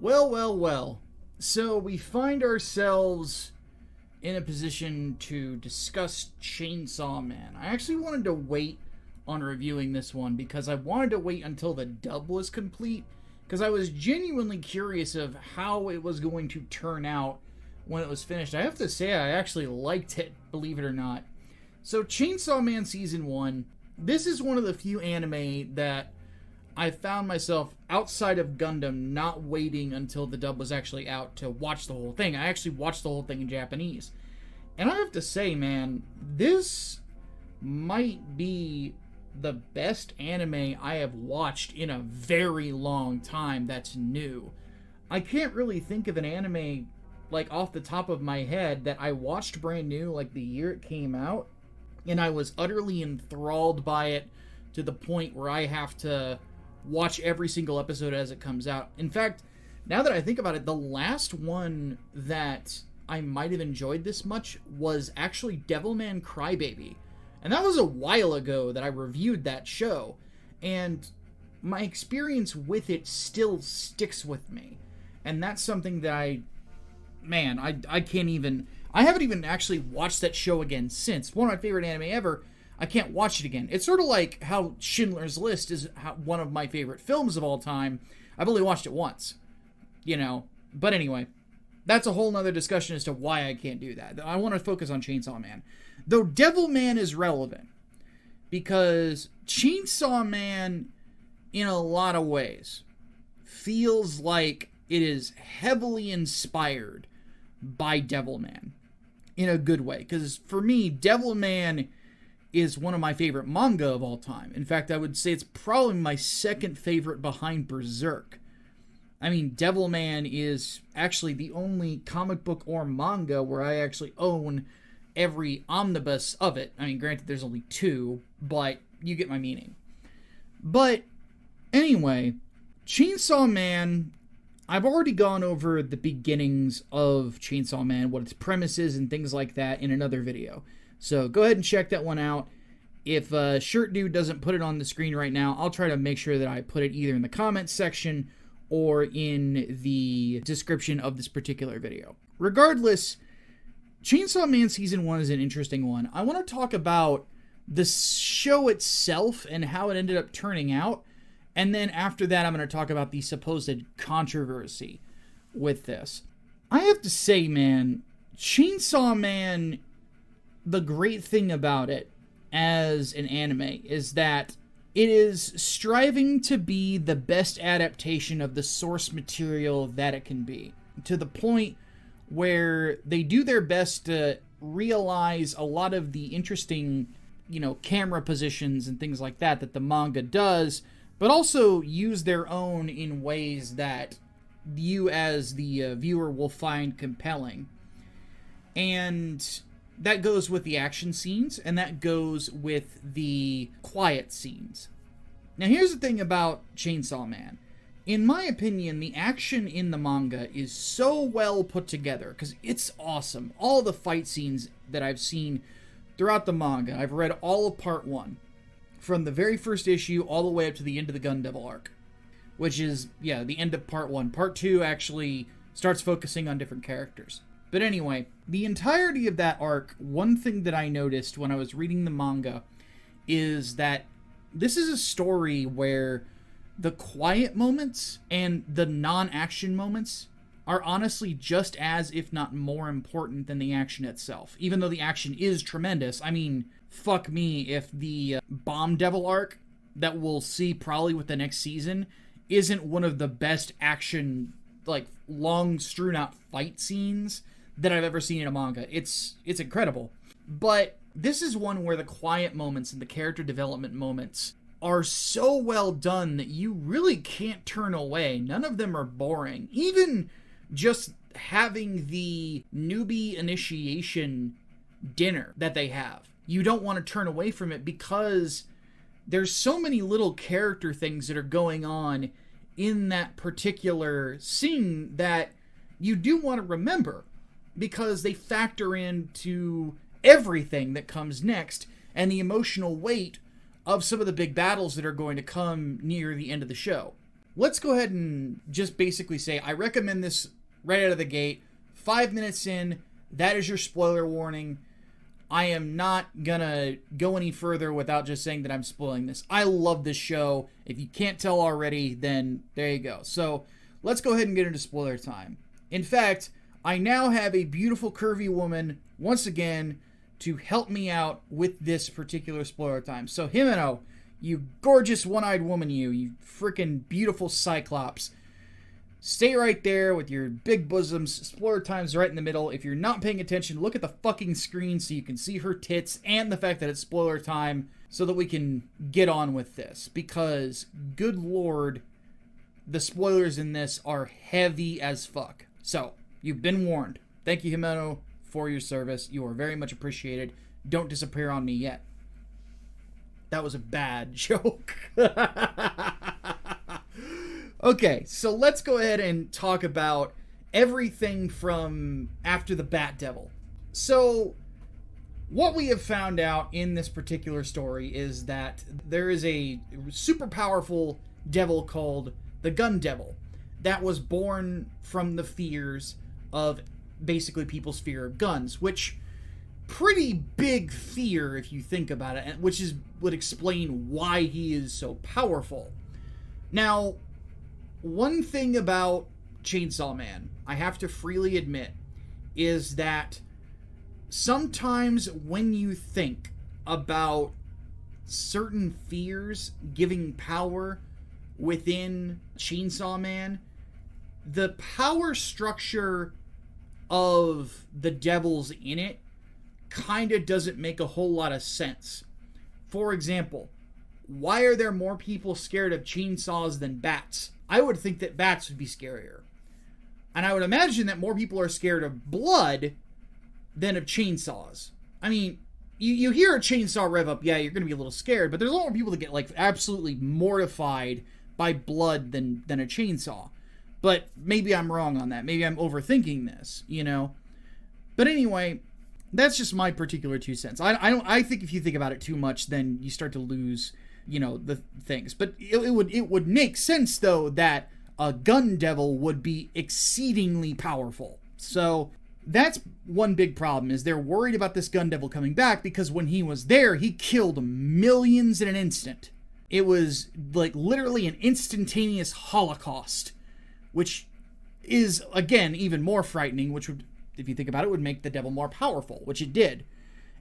Well, well, well. So we find ourselves in a position to discuss Chainsaw Man. I actually wanted to wait on reviewing this one because I wanted to wait until the dub was complete because I was genuinely curious of how it was going to turn out when it was finished. I have to say I actually liked it, believe it or not. So Chainsaw Man Season 1, this is one of the few anime that I found myself outside of Gundam not waiting until the dub was actually out to watch the whole thing. I actually watched the whole thing in Japanese. And I have to say, man, this might be the best anime I have watched in a very long time that's new. I can't really think of an anime, like, off the top of my head that I watched brand new, like, the year it came out, and I was utterly enthralled by it to the point where I have to watch every single episode as it comes out. In fact, now that I think about it, the last one that I might have enjoyed this much was actually Devilman Crybaby. And that was a while ago that I reviewed that show. And my experience with it still sticks with me. And that's something that I can't even... I haven't even actually watched that show again since. One of my favorite anime ever. I can't watch it again. It's sort of like how Schindler's List is one of my favorite films of all time. I've only watched it once, you know. But anyway, that's a whole nother discussion as to why I can't do that. I want to focus on Chainsaw Man. Though Devilman is relevant, because Chainsaw Man, in a lot of ways, feels like it is heavily inspired by Devilman, in a good way. Because for me, Devilman is one of my favorite manga of all time. In fact, I would say it's probably my second favorite behind Berserk. I mean, Devilman is actually the only comic book or manga where I actually own every omnibus of it. I mean, granted, there's only 2, but you get my meaning. But anyway, Chainsaw Man, I've already gone over the beginnings of Chainsaw Man, what its premise is and things like that in another video. So go ahead and check that one out. If Shirt Dude doesn't put it on the screen right now, I'll try to make sure that I put it either in the comments section or in the description of this particular video. Regardless, Chainsaw Man Season 1 is an interesting one. I want to talk about the show itself and how it ended up turning out. And then after that, I'm going to talk about the supposed controversy with this. I have to say, man, Chainsaw Man, the great thing about it as an anime is that it is striving to be the best adaptation of the source material that it can be, to the point where they do their best to realize a lot of the interesting, camera positions and things like that the manga does, but also use their own in ways that you as the viewer will find compelling. And that goes with the action scenes, and that goes with the quiet scenes. Now, here's the thing about Chainsaw Man. In my opinion, the action in the manga is so well put together, because it's awesome. All the fight scenes that I've seen throughout the manga, I've read all of Part 1, from the very first issue all the way up to the end of the Gun Devil arc, which is, the end of Part 1. Part 2 actually starts focusing on different characters. But anyway, the entirety of that arc, one thing that I noticed when I was reading the manga is that this is a story where the quiet moments and the non-action moments are honestly just as, if not more important than the action itself. Even though the action is tremendous. I mean, fuck me if the Bomb Devil arc that we'll see probably with the next season isn't one of the best action, long strewn out fight scenes that I've ever seen in a manga. It's incredible. But this is one where the quiet moments and the character development moments are so well done that you really can't turn away. None of them are boring. Even just having the newbie initiation dinner that they have, you don't want to turn away from it because there's so many little character things that are going on in that particular scene that you do want to remember, because they factor into everything that comes next and the emotional weight of some of the big battles that are going to come near the end of the show. let's go ahead and just basically say I recommend this right out of the gate. 5 minutes in, that is your spoiler warning. I am not gonna go any further without just saying that I'm spoiling this. I love this show. If you can't tell already, then there you go. So let's go ahead and get into spoiler time. In fact, I now have a beautiful curvy woman, once again, to help me out with this particular spoiler time. So Himeno, you gorgeous one-eyed woman, you freaking beautiful cyclops. Stay right there with your big bosoms. Spoiler time's right in the middle. If you're not paying attention, look at the fucking screen so you can see her tits and the fact that it's spoiler time so that we can get on with this. Because, good lord, the spoilers in this are heavy as fuck. So, you've been warned. Thank you, Himeno, for your service. You are very much appreciated. Don't disappear on me yet. That was a bad joke. Okay, so let's go ahead and talk about everything from after the Bat Devil. So, what we have found out in this particular story is that there is a super powerful devil called the Gun Devil that was born from the fears of basically people's fear of guns, which pretty big fear if you think about it, which would explain why he is so powerful. Now, one thing about Chainsaw Man, I have to freely admit, is that sometimes when you think about certain fears giving power within Chainsaw Man, the power structure of the devils in it kind of doesn't make a whole lot of sense. For example, why are there more people scared of chainsaws than bats? I would think that bats would be scarier. And I would imagine that more people are scared of blood than of chainsaws. I mean, you hear a chainsaw rev up, yeah, you're going to be a little scared, but there's a lot more people that get, like, absolutely mortified by blood than a chainsaw. But maybe I'm wrong on that. Maybe I'm overthinking this, you know? But anyway, that's just my particular 2 cents. I think if you think about it too much, then you start to lose, you know, the things. But it would make sense, though, that a gun devil would be exceedingly powerful. So that's one big problem, is they're worried about this gun devil coming back because when he was there, he killed millions in an instant. It was like literally an instantaneous holocaust, which is, again, even more frightening, which would, if you think about it, would make the devil more powerful, which it did.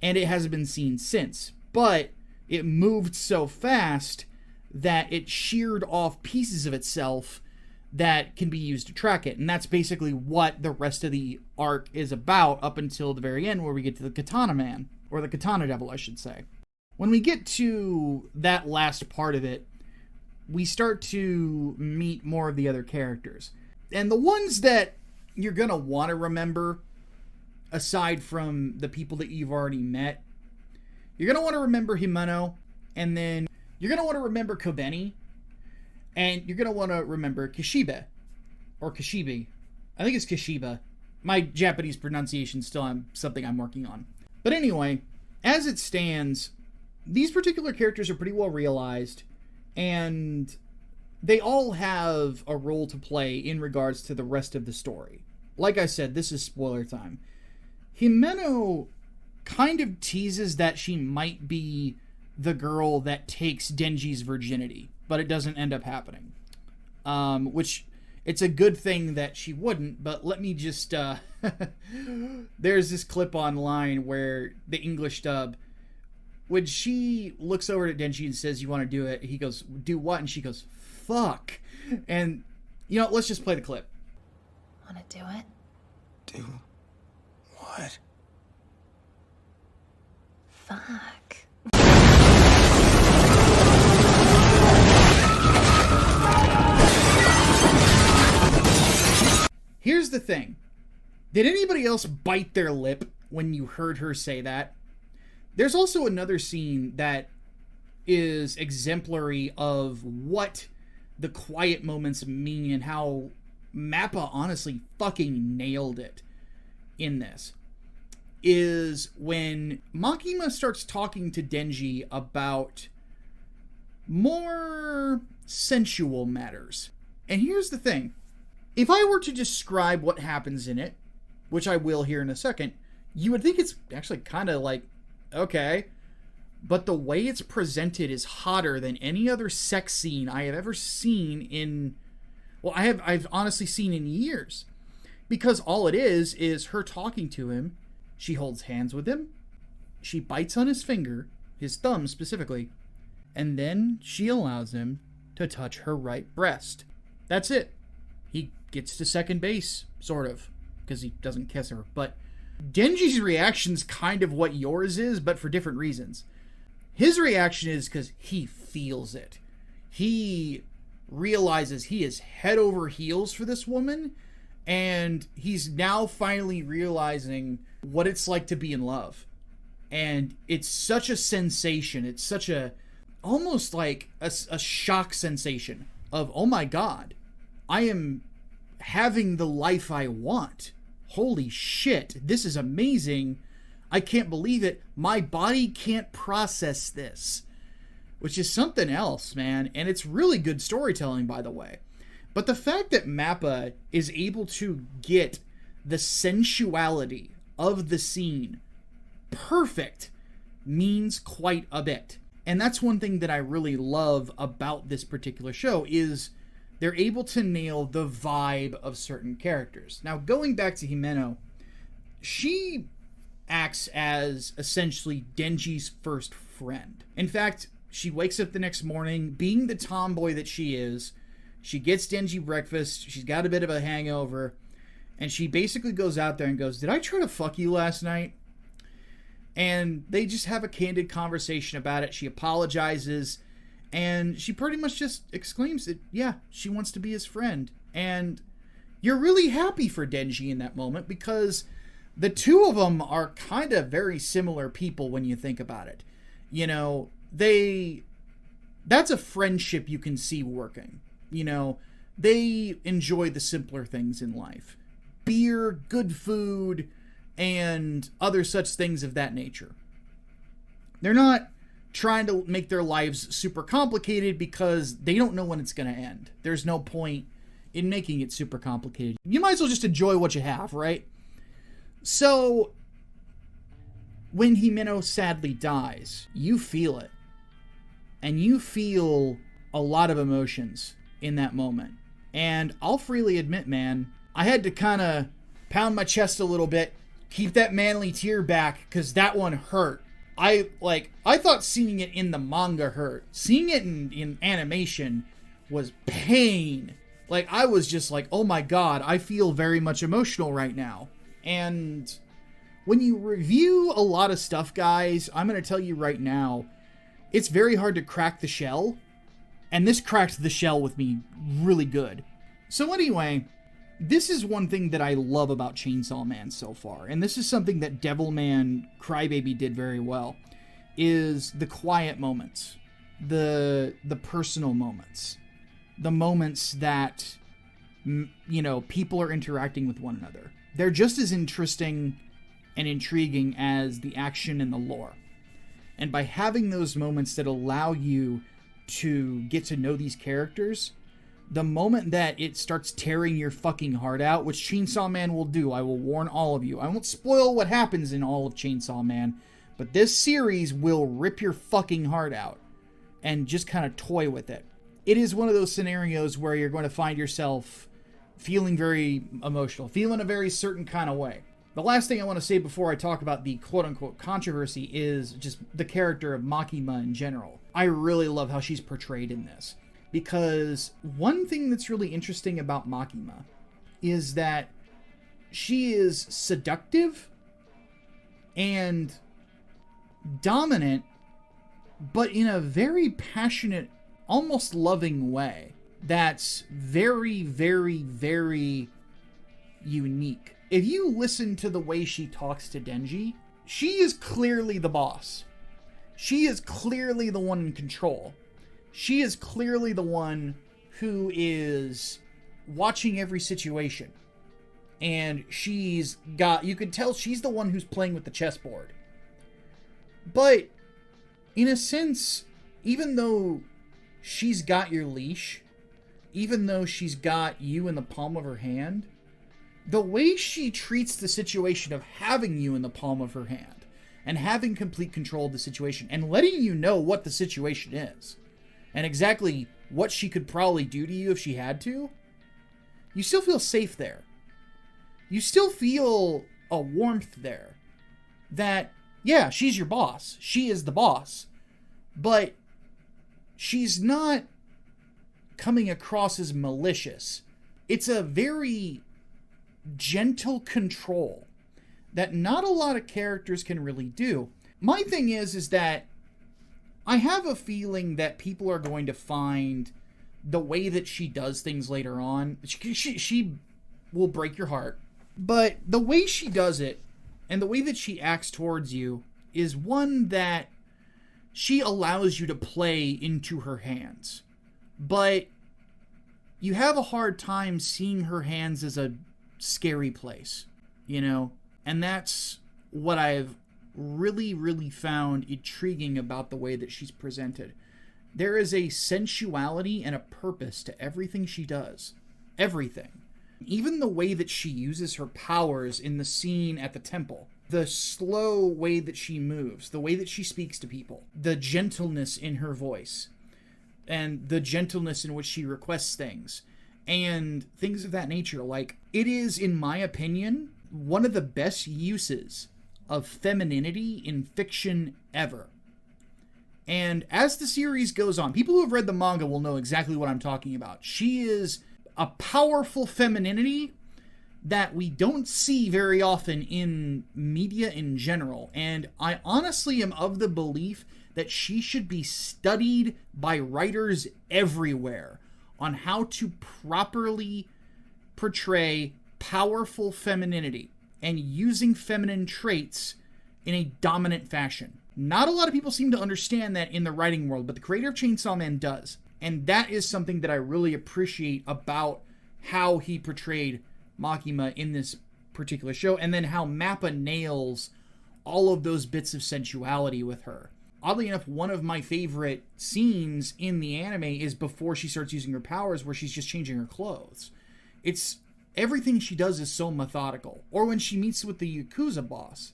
And it hasn't been seen since. But it moved so fast that it sheared off pieces of itself that can be used to track it. And that's basically what the rest of the arc is about up until the very end, where we get to the Katana Man, or the Katana Devil, I should say. When we get to that last part of it, we start to meet more of the other characters. And the ones that you're going to want to remember, aside from the people that you've already met, you're going to want to remember Himeno, and then you're going to want to remember Kobeni, and you're going to want to remember Kishibe, or Kishibe. I think it's Kishiba. My Japanese pronunciation still something I'm working on. But anyway, as it stands, these particular characters are pretty well realized, and they all have a role to play in regards to the rest of the story. Like I said, this is spoiler time. Himeno kind of teases that she might be the girl that takes Denji's virginity, but it doesn't end up happening. Which, it's a good thing that she wouldn't, but let me just, there's this clip online where the English dub, when she looks over at Denji and says, "You want to do it?" He goes, "Do what?" And she goes, "Fuck." And, you know, let's just play the clip. Want to do it? Do what? Fuck. Here's the thing. Did anybody else bite their lip when you heard her say that? There's also another scene that is exemplary of what the quiet moments mean and how Mappa honestly fucking nailed it in this. Is when Makima starts talking to Denji about more sensual matters. And here's the thing. If I were to describe what happens in it, which I will here in a second, you would think it's actually kind of like, okay. But the way it's presented is hotter than any other sex scene I have ever seen in... Well, I've honestly seen in years. Because all it is her talking to him. She holds hands with him. She bites on his finger, his thumb specifically. And then she allows him to touch her right breast. That's it. He gets to second base, sort of. Because he doesn't kiss her. But Denji's reaction's kind of what yours is, but for different reasons. His reaction is because he feels it. He realizes he is head over heels for this woman, and he's now finally realizing what it's like to be in love. And it's such a sensation. It's such a, almost like a shock sensation of, oh my God, I am having the life I want. Holy shit, this is amazing. I can't believe it. My body can't process this. Which is something else, man. And it's really good storytelling, by the way. But the fact that Mappa is able to get the sensuality of the scene perfect means quite a bit. And that's one thing that I really love about this particular show is they're able to nail the vibe of certain characters. Now, going back to Himeno, she acts as essentially Denji's first friend. In fact, she wakes up the next morning, being the tomboy that she is. She gets Denji breakfast. She's got a bit of a hangover. And she basically goes out there and goes, "Did I try to fuck you last night?" And they just have a candid conversation about it. She apologizes. And she pretty much just exclaims that, yeah, she wants to be his friend. And you're really happy for Denji in that moment because the two of them are kind of very similar people when you think about it. You know, that's a friendship you can see working. You know, they enjoy the simpler things in life. Beer, good food, and other such things of that nature. They're not trying to make their lives super complicated because they don't know when it's going to end. There's no point in making it super complicated. You might as well just enjoy what you have, right? So, when Himeno sadly dies, you feel it. And you feel a lot of emotions in that moment. And I'll freely admit, man, I had to kind of pound my chest a little bit, keep that manly tear back, because that one hurt. I thought seeing it in the manga hurt. Seeing it in animation was pain. Like, I was just like, oh my God, I feel very much emotional right now. And when you review a lot of stuff, guys, I'm going to tell you right now, it's very hard to crack the shell. And this cracked the shell with me really good. So anyway, this is one thing that I love about Chainsaw Man so far. And this is something that Devilman Crybaby did very well. Is the quiet moments. The personal moments. The moments that, you know, people are interacting with one another. They're just as interesting and intriguing as the action and the lore. And by having those moments that allow you to get to know these characters, the moment that it starts tearing your fucking heart out, which Chainsaw Man will do, I will warn all of you. I won't spoil what happens in all of Chainsaw Man, but this series will rip your fucking heart out and just kind of toy with it. It is one of those scenarios where you're going to find yourself feeling very emotional, feeling a very certain kind of way. The last thing I want to say before I talk about the quote-unquote controversy is just the character of Makima in general. I really love how she's portrayed in this. Because one thing that's really interesting about Makima is that she is seductive and dominant, but in a very passionate, almost loving way that's very, very, very unique. If you listen to the way she talks to Denji, she is clearly the boss. She is clearly the one in control. She is clearly the one who is watching every situation. And she's got, you can tell she's the one who's playing with the chessboard. But, in a sense, even though she's got your leash, even though she's got you in the palm of her hand, the way she treats the situation of having you in the palm of her hand and having complete control of the situation and letting you know what the situation is and exactly what she could probably do to you if she had to, you still feel safe there. You still feel a warmth there that, yeah, she's your boss. She is the boss. But she's not coming across as malicious. It's a very gentle control that not a lot of characters can really do. My thing is that I have a feeling that people are going to find the way that she does things later on, she will break your heart. But the way she does it and the way that she acts towards you is one that she allows you to play into her hands. But you have a hard time seeing her hands as a scary place, you know? And that's what I've really, really found intriguing about the way that she's presented. There is a sensuality and a purpose to everything she does. Everything. Even the way that she uses her powers in the scene at the temple. The slow way that she moves. The way that she speaks to people. The gentleness in her voice. And the gentleness in which she requests things. And things of that nature. Like, it is, in my opinion, one of the best uses of femininity in fiction ever. And as the series goes on, people who have read the manga will know exactly what I'm talking about. She is a powerful femininity that we don't see very often in media in general. And I honestly am of the belief that she should be studied by writers everywhere on how to properly portray powerful femininity and using feminine traits in a dominant fashion. Not a lot of people seem to understand that in the writing world, but the creator of Chainsaw Man does. And that is something that I really appreciate about how he portrayed Makima in this particular show, and then how Mappa nails all of those bits of sensuality with her. Oddly enough, one of my favorite scenes in the anime is before she starts using her powers, where she's just changing her clothes. It's everything she does is so methodical. Or when she meets with the Yakuza boss,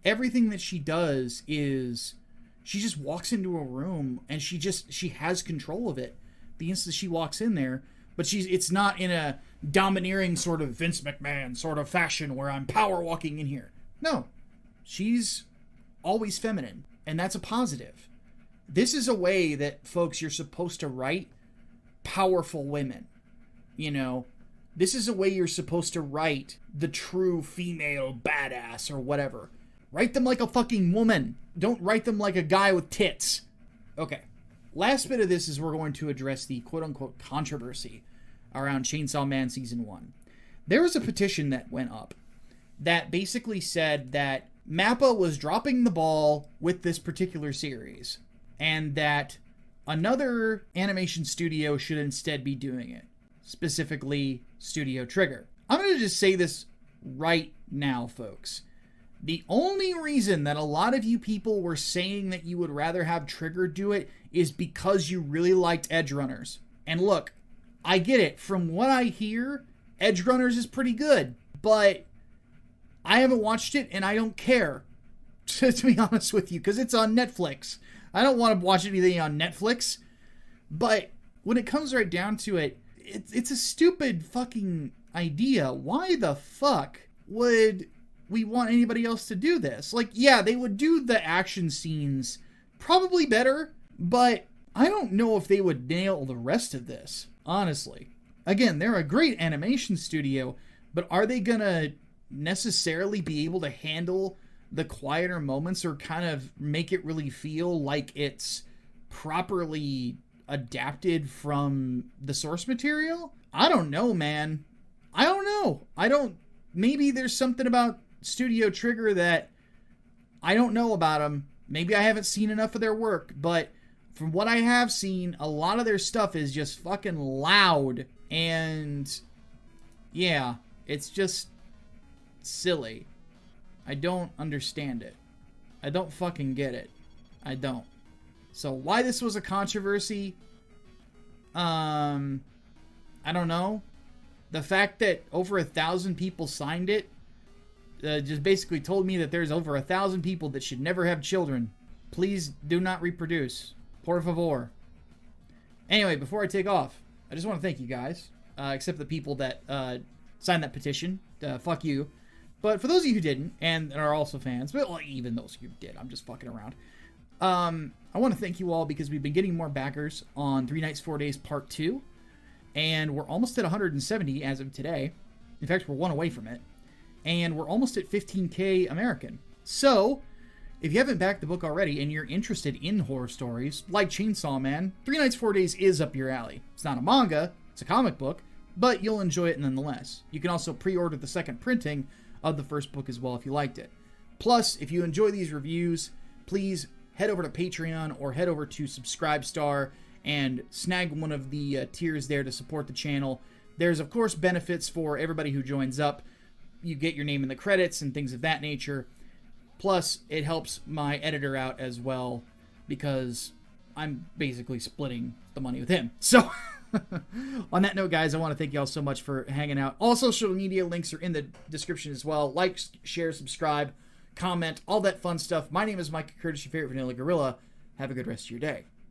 everything that she does is she just walks into a room and she has control of it the instant she walks in there. But it's not in a domineering sort of Vince McMahon sort of fashion where I'm power walking in here. No, she's always feminine. And that's a positive. This is a way that, folks, you're supposed to write powerful women. You know, this is a way you're supposed to write the true female badass or whatever. Write them like a fucking woman. Don't write them like a guy with tits. Okay. Last bit of this is we're going to address the quote-unquote controversy around Chainsaw Man Season 1. There was a petition that went up that basically said that Mappa was dropping the ball with this particular series, and that another animation studio should instead be doing it, specifically Studio Trigger. I'm going to just say this right now, folks. The only reason that a lot of you people were saying that you would rather have Trigger do it is because you really liked Edge Runners. And look, I get it. From what I hear, Edge Runners is pretty good, but I haven't watched it, and I don't care, to be honest with you, because it's on Netflix. I don't want to watch anything on Netflix, but when it comes right down to it, it's a stupid fucking idea. Why the fuck would we want anybody else to do this? Like, yeah, they would do the action scenes probably better, but I don't know if they would nail the rest of this, honestly. Again, they're a great animation studio, but are they gonna necessarily be able to handle the quieter moments or kind of make it really feel like it's properly adapted from the source material? I don't know, man. I don't know. Maybe there's something about Studio Trigger that I don't know about them. Maybe I haven't seen enough of their work, but from what I have seen, a lot of their stuff is just fucking loud, and yeah, it's just silly. I don't understand it. I don't fucking get it. I don't. So why this was a controversy? I don't know. The fact that over 1,000 people signed it just basically told me that there's over 1,000 people that should never have children. Please do not reproduce. Por favor. Anyway, before I take off, I just want to thank you guys, except the people that signed that petition. Fuck you. But for those of you who didn't, and are also fans, but well, even those of you who did, I'm just fucking around. I want to thank you all because we've been getting more backers on 3 Nights, 4 Days Part 2. And we're almost at 170 as of today. In fact, we're one away from it. And we're almost at 15K American. So, if you haven't backed the book already and you're interested in horror stories, like Chainsaw Man, 3 Nights, 4 Days is up your alley. It's not a manga, it's a comic book, but you'll enjoy it nonetheless. You can also pre-order the second printing of the first book as well if you liked it. Plus, if you enjoy these reviews, please head over to Patreon or head over to Subscribestar and snag one of the tiers there to support the channel. There's, of course, benefits for everybody who joins up. You get your name in the credits and things of that nature. Plus, it helps my editor out as well because I'm basically splitting the money with him. So, on that note, guys, I want to thank you all so much for hanging out. All social media links are in the description as well. Like, share, subscribe, comment, all that fun stuff. My name is Micah Curtis, your favorite vanilla gorilla. Have a good rest of your day.